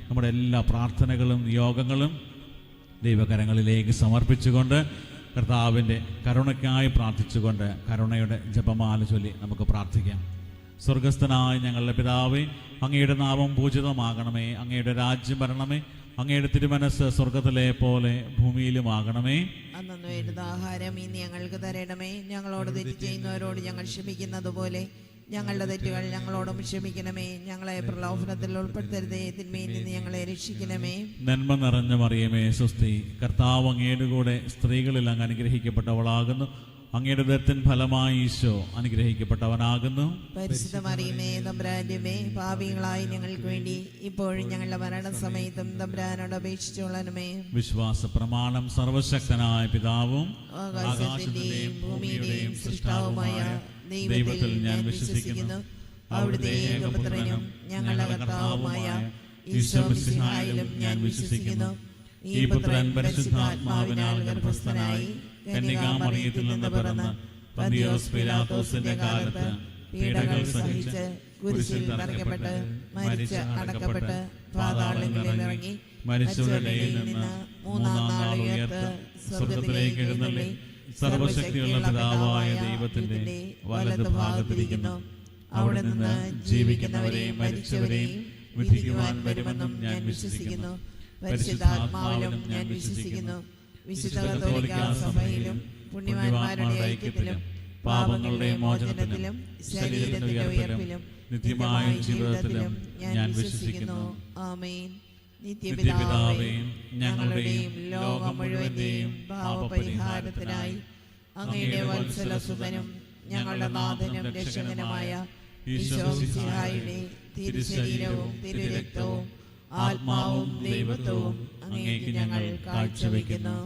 നമ്മുടെ എല്ലാ പ്രാർത്ഥനകളും യോഗങ്ങളും ദൈവകരങ്ങളിലേക്ക് സമർപ്പിച്ചുകൊണ്ട് കർത്താവിൻ്റെ കരുണയ്ക്കായി പ്രാർത്ഥിച്ചുകൊണ്ട് കരുണയുടെ ജപമാല ചൊല്ലി നമുക്ക് പ്രാർത്ഥിക്കാം. സ്വർഗസ്ഥനായ ഞങ്ങളുടെ പിതാവേ, അങ്ങയുടെ നാമം പൂജിതമാകണമേ, അങ്ങയുടെ രാജ്യം വരണമേ, അങ്ങയുടെ തിരുമനസ് സ്വർഗത്തിലെ പോലെ ഭൂമിയിലുമാകണമേ. അന്നു വേണ്ടുന്ന ആഹാരം ഇന്ന് ഞങ്ങൾക്ക് തരണമേ. ഞങ്ങളോട് തെറ്റ് ചെയ്യുന്നവരോട് ഞങ്ങൾ ക്ഷമിക്കുന്നത് പോലെ ഞങ്ങളുടെ തെറ്റുകൾ ഞങ്ങളോടും ക്ഷമിക്കണമേ. ഞങ്ങളെ പ്രലോഭനത്തിൽ ഉൾപ്പെടുത്തരുതേ, തിന്മയിൽ നിന്ന് ഞങ്ങളെ രക്ഷിക്കണമേ. നന്മ നിറഞ്ഞ മറിയമേ സ്വസ്തി, കർത്താവ് അങ്ങയുടെ കൂടെ സ്ത്രീകളിൽ അങ്ങ് അനുഗ്രഹിക്കപ്പെട്ടവളാകുന്നു. അങ്ങയുടെ ഉദരത്തിൻ ഫലമായി ഈശോ അനുഗ്രഹിക്കപ്പെട്ടവനാകുന്നു. പരിശുദ്ധ മറിയമേ തമ്പുരാന്റെ അമ്മേ, പാപികളായി ഞങ്ങൾക്ക് വേണ്ടി ഇപ്പോഴും ഞങ്ങളുടെ മരണസമയത്തും തമ്പുരാനോട് അപേക്ഷിച്ചുകൊള്ളണമേ. വിശ്വാസ പ്രമാണം. സർവശക്തനായ പിതാവും ആകാശത്തിന്റെയും ഭൂമിയുടെയും സൃഷ്ടാവുമായ ദൈവത്തിൽ ഞാൻ വിശ്വസിക്കുന്നു. അവിടുത്തെ ഏകപുത്രനും ഞങ്ങളുടെ കർത്താവുമായ ഈശോ മിശിഹായിലും ഞാൻ വിശ്വസിക്കുന്നു. ഈ പുത്രൻ പരിശുദ്ധാത്മാവിനാൽ ഗർഭസ്ഥനായി കന്യകാമറിയത്തിൽ നിന്ന് പിറന്ന് പന്തിയോസ് പീലാത്തോസിന്റെ കാലത്ത് പീഡകൾ സഹിച്ച് കുരിശിൽ തറയ്ക്കപ്പെട്ട് മരിച്ച് അടക്കപ്പെട്ട് പാതാളങ്ങളിൽ ഇറങ്ങി മരിച്ചവരുടെ ഇടയിൽ നിന്ന് മൂന്നാം നാൾ ഉയർത്ത് സ്വർഗ്ഗത്തിലേക്ക് എഴുന്നള്ളി സർവശക്തിയുള്ള പിതാവായ ദൈവത്തിന്റെ വലതുഭാഗത്തിരിക്കുന്നു. അവിടെ നിന്ന് ജീവിക്കുന്നവരെയും മരിച്ചവരെയും വിധിക്കുവാൻ വരുമെന്നും ഞാൻ വിശ്വസിക്കുന്നു. പരിശുദ്ധാത്മാവിലും ഞാൻ വിശ്വസിക്കുന്നു. വിശുദ്ധ കത്തോലിക്കാ സഭയിലും പുണ്യവാന്മാരുടെ ഐക്യത്തിലും പാപങ്ങളുടെ മോചനത്തിലും ശരീരത്തിന്റെ ഉയർപ്പിലും നിത്യമായ ജീവിതത്തിലും ഞാൻ വിശ്വസിക്കുന്നു. ആമേൻ. നിത്യപിതാവേ, ഞങ്ങളുടെയും ലോകം മുഴുവന്റെയും പാപപരിഹാരത്തിനായി അങ്ങയുടെ വത്സലസുതനും ഞങ്ങളുടെ നാഥനും രക്ഷകനുമായ ഈശോ മിശിഹായുടെ തിരുശരീരവും തിരുരക്തവും ആത്മാവും ദൈവത്വവും അങ്ങേക്ക് ഞങ്ങൾ കാഴ്ചവെക്കുന്നു.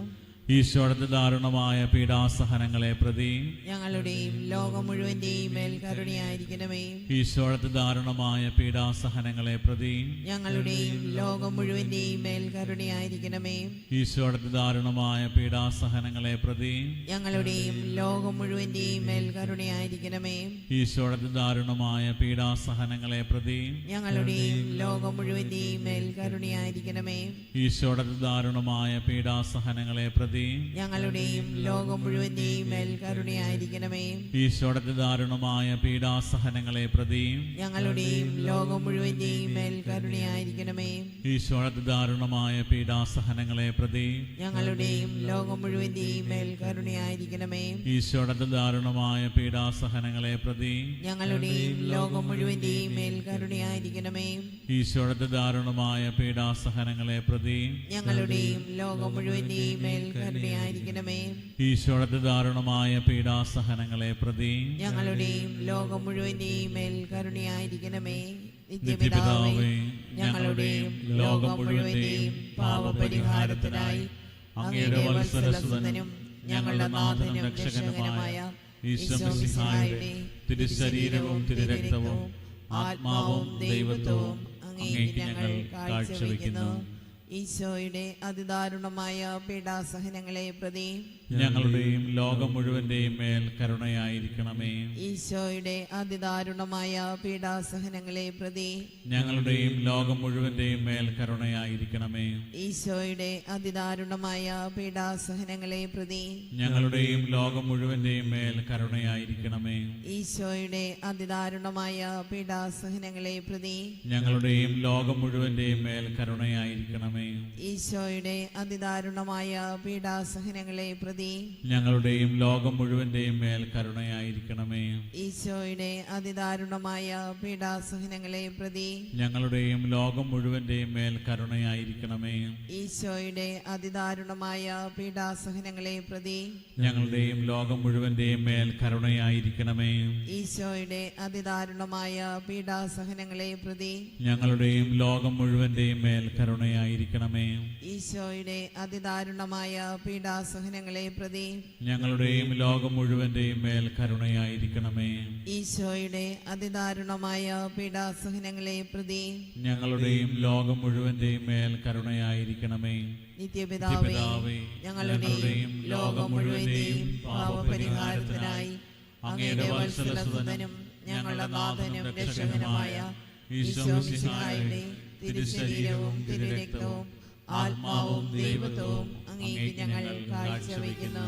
ഈശോയുടെ ദാരുണമായ പീഡാസഹനങ്ങളെ പ്രതി ഞങ്ങളുടെയും ലോകം മുഴുവന്റെയും മേൽ കരുണയായിരിക്കണമേ. ഈശോയുടെ ദാരുണമായ പീഡാസഹനങ്ങളെ പ്രതി ഞങ്ങളുടെയും ലോകം മുഴുവന്റെയും മേൽ കരുണയായിരിക്കണമേ. ഈശോയുടെ ദാരുണമായ പീഡാസഹനങ്ങളെ പ്രതി ഞങ്ങളുടെയും ലോകം മുഴുവന്റെയും മേൽ കരുണയായിരിക്കണമേ. ഈശോയുടെ ദാരുണമായ പീഡാസഹനങ്ങളെ പ്രതി ഞങ്ങളുടെയും ലോകം മുഴുവന്റെയും മേൽ കരുണയായിരിക്കണമേ. ഈശോയുടെ ദാരുണമായ പീഡാസഹനങ്ങളെ പ്രതി ഞങ്ങളുടെയും ലോകം മുഴുവന്റെയും മേൽ കരുണയായിരിക്കണമേ. ഈശോയുടെ ദാരുണമായ പീഡാസഹനങ്ങളെ പ്രതി ഞങ്ങളുടെയും ലോകം മുഴുവന്റെയും മേൽ കരുണയായിരിക്കണമേ. ഈശോയുടെ ദാരുണമായ പീഡാസഹനങ്ങളെ പ്രതി ഞങ്ങളുടെയും ലോകം മുഴുവന്റെയും മേൽ കരുണയായിരിക്കണമേ. ഈശോയുടെ ദാരുണമായ പീഡാസഹനങ്ങളെ പ്രതി ഞങ്ങളുടെയും ലോകം മുഴുവന്റെയും മേൽ കരുണയായിരിക്കണമേ. ഈശോയുടെ ദാരുണമായ പീഡാസഹനങ്ങളെ പ്രതി ഞങ്ങളുടെയും ലോകം മുഴുവന്റെയും മേൽ കരുണയായിരിക്കണമേ. ഈശോയുടെ ദാരുണമായ പീഡാസഹനങ്ങളെ പ്രതി ഞങ്ങളുടെയും ലോകം മുഴുവന്റെയും മേൽ കരുണയായിരിക്കണമേ. നിത്യപിതാവേ, ഞങ്ങളുടെയും ലോകം മുഴുവന്റെയും പാപപരിഹാരത്തിനായി അങ്ങയുടെ വത്സലസുതനും ഞങ്ങളുടെ നാഥനും രക്ഷകനുമായ ഈശോ മിശിഹായുടെ തിരുശരീരവും തിരുരക്തവും ആത്മാവും ദൈവത്വവും അങ്ങേക്ക് ഞങ്ങൾ കാഴ്ചവെക്കുന്നു. ഈശോയുടെ അതിദാരുണമായ പീഡാസഹനങ്ങളെ പ്രതി ഞങ്ങളുടെയും ലോകം മുഴുവന്റെയും മേൽ കരുണയായിരിക്കണമേ. ഈശോയുടെ അതിദാരുണമായ പീഡാസഹനങ്ങളെ പ്രതി ഞങ്ങളുടെയും ലോകം മുഴുവന്റെയും മേൽ കരുണയായിരിക്കണമേ. ഈശോയുടെ അതിദാരുണമായ പീഡാസഹനങ്ങളെ പ്രതി ഞങ്ങളുടെയും ലോകം മുഴുവന്റെയും മേൽ കരുണയായിരിക്കണമേ. ഈശോയുടെ അതിദാരുണമായ പീഡാസഹനങ്ങളെ പ്രതി ഞങ്ങളുടെയും ലോകം മുഴുവന്റെയും മേൽ കരുണയായിരിക്കണമേ. ഈശോയുടെ അതിദാരുണമായ പീഡാസഹനങ്ങളെ പ്രതി ഞങ്ങളുടെയും ലോകം മുഴുവന്റെയും മേൽ കരുണയായിരിക്കണമേ. ഈശോയുടെ അതിദാരുണമായ പീഡാസഹനങ്ങളെ പ്രതി ഞങ്ങളുടെയും ലോകം മുഴുവന്റെയും മേൽ കരുണയായിരിക്കണമേ. ഈശോയുടെ അതിദാരുണമായ പീഡാസഹനങ്ങളെ പ്രതി ഞങ്ങളുടെയും ലോകം മുഴുവന്റെയും മേൽ കരുണയായിരിക്കണമേ. ഈശോയുടെ അതിദാരുണമായ പീഡാസഹനങ്ങളെ പ്രതി ഞങ്ങളുടെയും ലോകം മുഴുവന്റെയും മേൽ കരുണയായിരിക്കണമേ. ഈശോയുടെ അതിദാരുണമായ പീഡാസഹനങ്ങളെ പ്രതി ഞങ്ങളുടെയും ലോകം മുഴുവന്റെയും മേൽ കരുണയായിരിക്കണമേ. ഈശോയുടെ അതിദാരുണമായ പീഡാസഹനങ്ങളെ പ്രതി ഞങ്ങളുടെയും ലോകം മുഴുവന്റെയും മേൽ കരുണയായിരിക്കണമേ. നിത്യപിതാവേ, ഞങ്ങളുടെയും ലോകം മുഴുവന്റെയും പാപപരിഹാരത്തിനായി അങ്ങയുടെ വത്സലസുതനും ഞങ്ങളുടെ നാഥനും രക്ഷകനുമായ ഈശോ മിശിഹായുടെ തിരുശരീരവും തിരുരക്തവും ആത്മാവും ദൈവത്വവും അങ്ങേക്ക് ഞങ്ങൾ കാഴ്ചവെക്കുന്നു.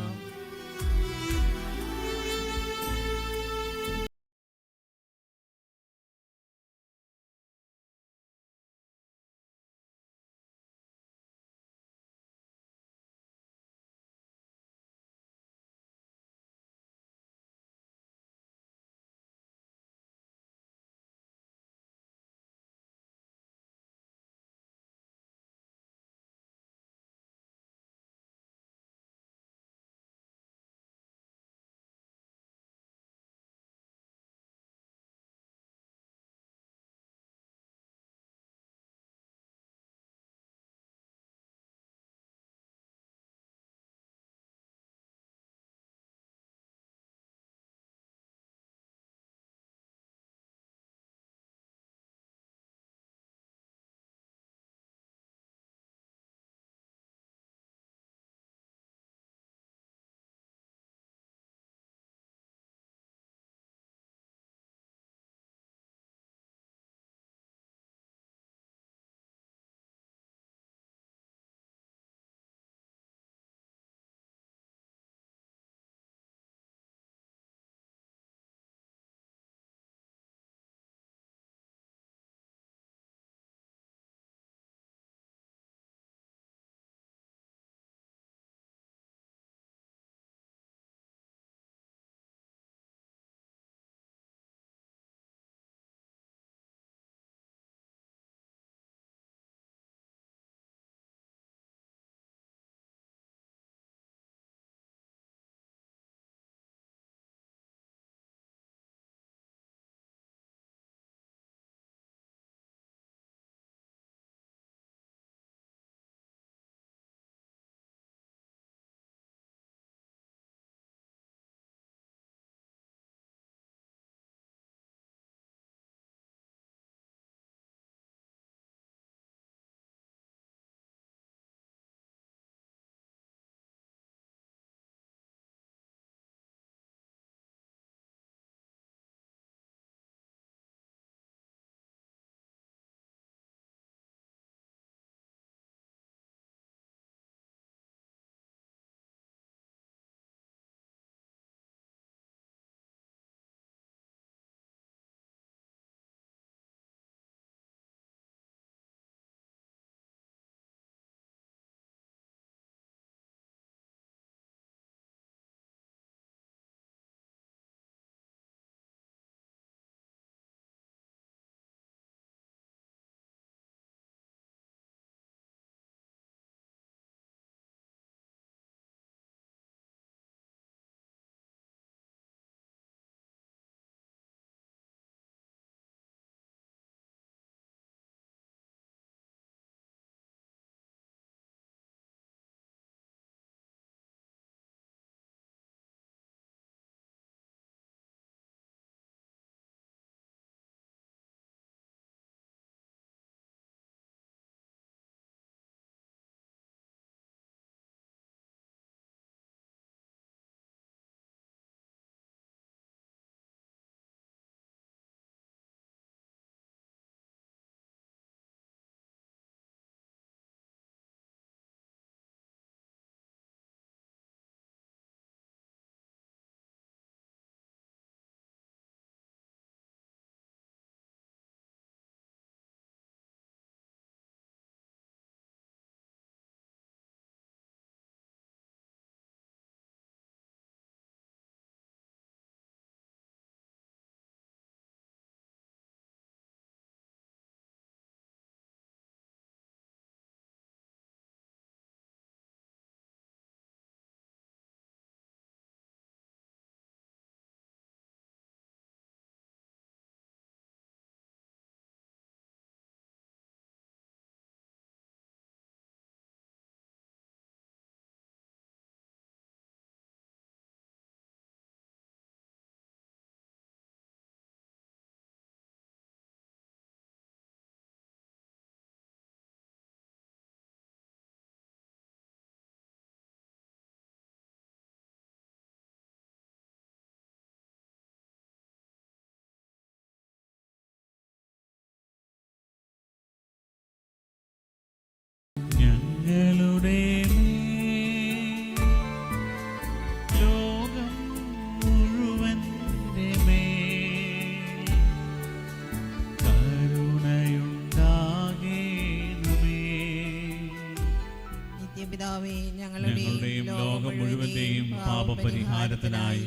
പിതാവേ, ഞങ്ങളുടെയും ലോകം മുഴുവന്റെയും പാപപരിഹാരത്തിനായി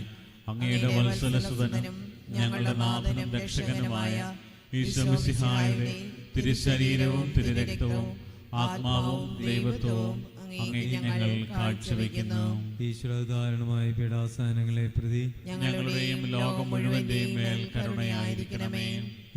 അങ്ങയുടെ വത്സലസുതനും ഞങ്ങളുടെ നാഥനും രക്ഷകനുമായ ഈശോ മിശിഹായുടെ തിരുശരീരവും തിരുരക്തവും ആത്മാവും ദൈവത്വവും അങ്ങേക്ക് ഞങ്ങൾ കാഴ്ചവെക്കുന്നു. ഈശ്വരധാരണമായ പീഡാസഹനങ്ങളെ പ്രതി ഞങ്ങളുടെയും ലോകം മുഴുവന്റെയും മേൽ കരുണയായിരിക്കണമേ.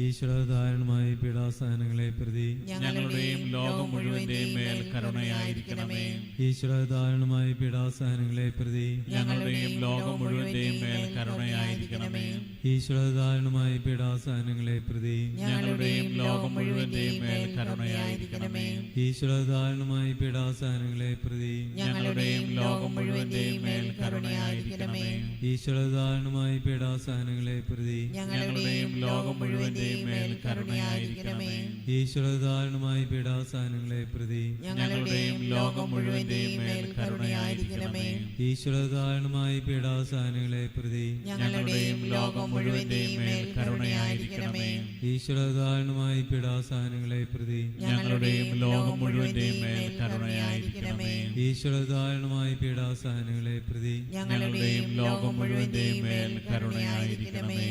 ഈശ്വരധാരണമായ പീഡാസഹനങ്ങളെ പ്രതി ഞങ്ങളുടെയും ലോകം മുഴുവന്റെയും മേൽ കരുണയായിരിക്കണമേ. ഈശ്വരധാരണമായ പീഡാസഹനങ്ങളെ പ്രതി ഞങ്ങളുടെയും ലോകം മുഴുവന്റെയും മേൽ കരുണയായിരിക്കണമേ. ഈശ്വരധാരണമായ പീഡാസഹനങ്ങളെ പ്രതി ഞങ്ങളുടെയും ലോകം മുഴുവന്റെയും മേൽ കരുണയായിരിക്കണമേ. ഈശ്വരധാരണമായ പീഡാസഹനങ്ങളെ പ്രതി ഞങ്ങളുടെയും ലോകം മുഴുവന്റെയും മേൽ കരുണയായിരിക്കണമേ. ഈശ്വരധാരണമായ പീഡാസഹനങ്ങളെ പ്രതി ഞങ്ങളുടെയും ലോകം മുഴുവന്റെയും മേൽ കരുണയായിരിക്കണമേ. ഈശ്വരധാരണമായ പീഡാസഹനങ്ങളെ പ്രതി ഞങ്ങളുടെയും ലോകം മുഴുവന്റെയും മേൽ കരുണയായിരിക്കണമേ. ഈശ്വരധാരണമായ പീഡാസഹനങ്ങളെ പ്രതി ഞങ്ങളുടെയും ലോകം മുഴുവന്റെയും മേൽ കരുണയായിരിക്കണമേ. ഈശ്വരധാരണമായ പീഡാസഹനങ്ങളെ പ്രതി ഞങ്ങളുടെയും ലോകം മുഴുവന്റെയും മേൽ കരുണയായിരിക്കണമേ. ഈശ്വരധാരണമായ പീഡാസഹനങ്ങളെ പ്രതി ഞങ്ങളുടെയും ലോകം മുഴുവന്റെയും മേൽ കരുണയായിരിക്കണമേ.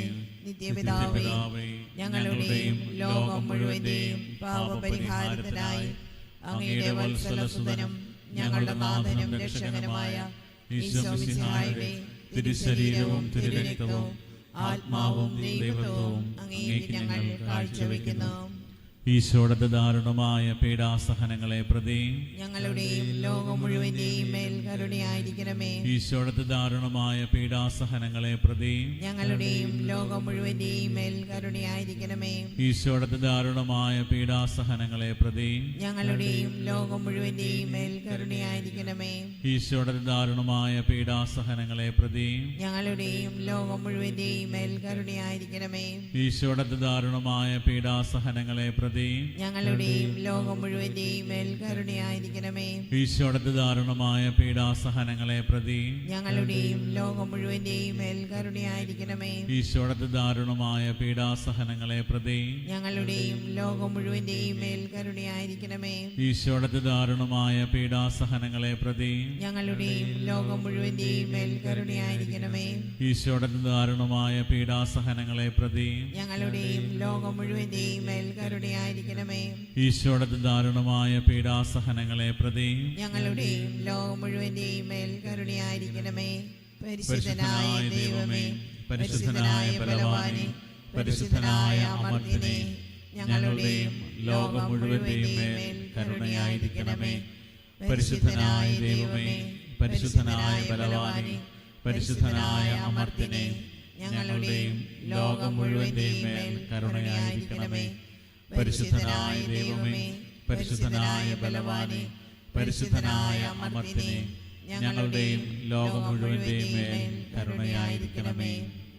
നിത്യപിതാവേ, പിതാവേ, ഞങ്ങളുടെയും ലോകം മുഴുവന്റെയും പാപപരിഹാരത്തിനായി അങ്ങയുടെ വത്സലസുതനും ഞങ്ങളുടെ നാഥനും രക്ഷകനുമായ ഈശോ മിശിഹായുടെ തിരുശരീരവും തിരുരക്തവും ആത്മാവും ദൈവത്വവും അങ്ങേക്ക് ഞങ്ങൾ കാഴ്ചവെക്കുന്നു. ഈശോയുടെ ദാരുണമായ പീഡാസഹനങ്ങളെ പ്രതി ഞങ്ങളുടെയും ലോകം മുഴുവന്റെയും മേൽ കരുണയായിരിക്കണമേ. ഈശോയുടെ ദാരുണമായ പീഡാസഹനങ്ങളെ പ്രതി ഞങ്ങളുടെയും ലോകം മുഴുവന്റെയും മേൽ കരുണയായിരിക്കണമേ. ഈശോയുടെ ദാരുണമായ പീഡാസഹനങ്ങളെ പ്രതി ഞങ്ങളുടെയും ലോകം മുഴുവന്റെയും മേൽ കരുണയായിരിക്കണമേ. ഈശോയുടെ ദാരുണമായ പീഡാസഹനങ്ങളെ പ്രതി ഞങ്ങളുടെയും ലോകം മുഴുവന്റെയും മേൽ കരുണയായിരിക്കണമേ. ഈശോയുടെ ദാരുണമായ പീഡാസഹനങ്ങളെ പ്രതി ഞങ്ങളുടെയും ലോകം മുഴുവന്റെയും മേൽ കരുണയായിരിക്കണമേ. ഈശോയുടെ ദാരുണമായ പീഡാസഹനങ്ങളെ പ്രതി ഞങ്ങളുടെയും ലോകം മുഴുവന്റെയും മേൽ കരുണയായിരിക്കണമേ. ഈശോയുടെ ദാരുണമായ പീഡാസഹനങ്ങളെ പ്രതി ഞങ്ങളുടെയും ലോകം മുഴുവന്റെയും മേൽ കരുണയായിരിക്കണമേ. ഈശോയുടെ ദാരുണമായ പീഡാസഹനങ്ങളെ പ്രതി ഞങ്ങളുടെയും ലോകം മുഴുവന്റെയും മേൽ കരുണയായിരിക്കണമേ. ഈശോയുടെ ദാരുണമായ പീഡാസഹനങ്ങളെ പ്രതി ഞങ്ങളുടെയും ലോകം മുഴുവന്റെയും മേൽ കരുണയായിരിക്കണമേ. ഈശോയുടെ ദാരുണമായ പീഡാസഹനങ്ങളെ പ്രതി ഞങ്ങളുടെയും ലോകം മുഴുവന്റെയും മേൽ കരുണയായിരിക്കണമേ. പരിശുദ്ധനായ ദൈവമേ, പരിശുദ്ധനായ ബലവാനേ, പരിശുദ്ധനായ അമർത്യനേ, ഞങ്ങളുടെയും ലോകം മുഴുവന്റെയും മേൽ കരുണയായിരിക്കണമേ. പരിശുദ്ധനായ ദൈവമേ, പരിശുദ്ധനായ ബലവാനേ, പരിശുദ്ധനായ അമർത്യനേ, ഞങ്ങളുടെയും ലോകം മുഴുവന്റെയും മേൽ കരുണയായിരിക്കണമേ. പരിശുദ്ധനായ ദൈവമേ, പരിശുദ്ധനായ ബലവാനേ, പരിശുദ്ധനായ അമർത്യനേ, ഞങ്ങളുടെയും ലോകം മുഴുവന്റെയും മേൽ കരുണയായിരിക്കണമേ.